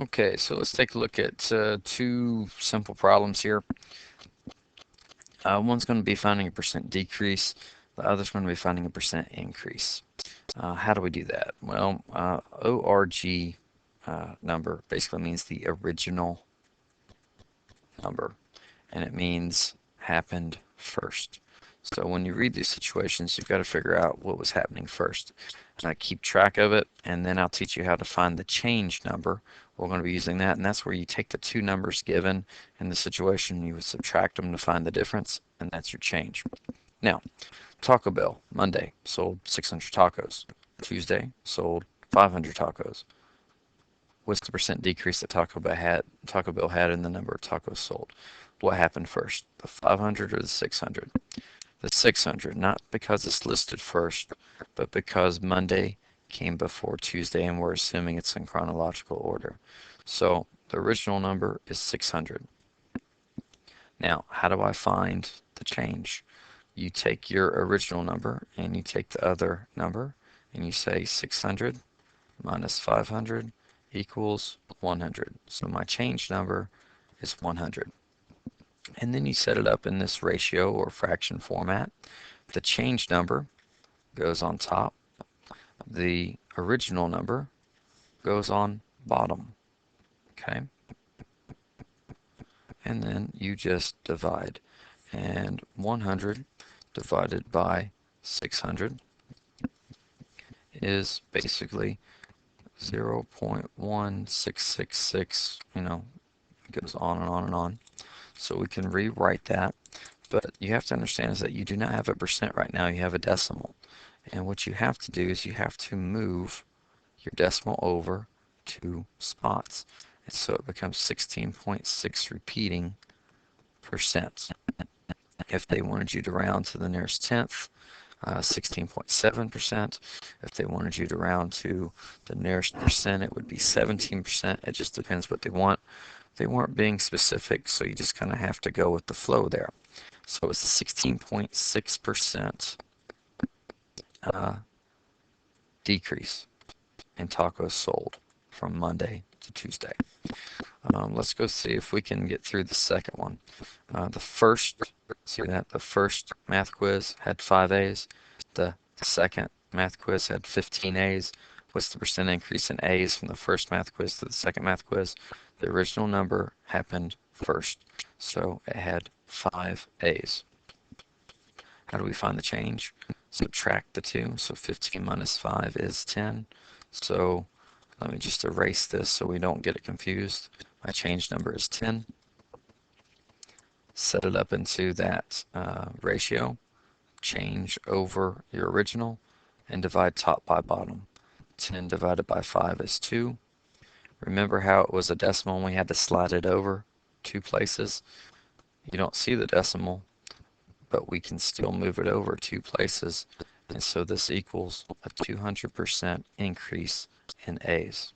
Okay, so let's take a look at two simple problems here. One's going to be finding a percent decrease. The other's going to be finding a percent increase. How do we do that? Well, ORG number basically means the original number, and it means happened first. So when you read these situations, you've got to figure out what was happening first. Keep track of it, and then I'll teach you how to find the change number. We're going to be using that, and that's where you take the two numbers given in the situation, you would subtract them to find the difference, and that's your change. Now, Taco Bell, Monday, sold 600 tacos. Tuesday, sold 500 tacos. What's the percent decrease that Taco Bell had in the number of tacos sold? What happened first, the 500 or the 600? The 600, not because it's listed first, but because Monday came before Tuesday, and we're assuming it's in chronological order. So the original number is 600. Now, how do I find the change? You take your original number and you take the other number and you say 600 minus 500 equals 100. So my change number is 100. And then you set it up in this ratio or fraction format. The change number goes on top. The original number goes on bottom. Okay? And then you just divide. And 100 divided by 600 is basically 0.1666, it goes on and on and on. So we can rewrite that, but you have to understand is that you do not have a percent right now, you have a decimal. And what you have to do is you have to move your decimal over 2 spots. And so it becomes 16.6 repeating percent. If they wanted you to round to the nearest tenth, 16.7%. If they wanted you to round to the nearest percent, it would be 17%. It just depends what they want. They weren't being specific, so you just kind of have to go with the flow there. So it's a 16.6% decrease in tacos sold from Monday to Tuesday. Let's go see if we can get through the second one. See that? The first math quiz had 5 A's. The second math quiz had 15 A's. What's the percent increase in A's from the first math quiz to the second math quiz? The original number happened first, so it had 5 A's. How do we find the change? Subtract the 2, so 15 minus 5 is 10. So let me just erase this so we don't get it confused. My change number is 10. Set it up into that ratio, change over your original, and divide top by bottom. 10 divided by 5 is 2. Remember how it was a decimal and we had to slide it over 2 places? You don't see the decimal, but we can still move it over 2 places. And so this equals a 200% increase in A's.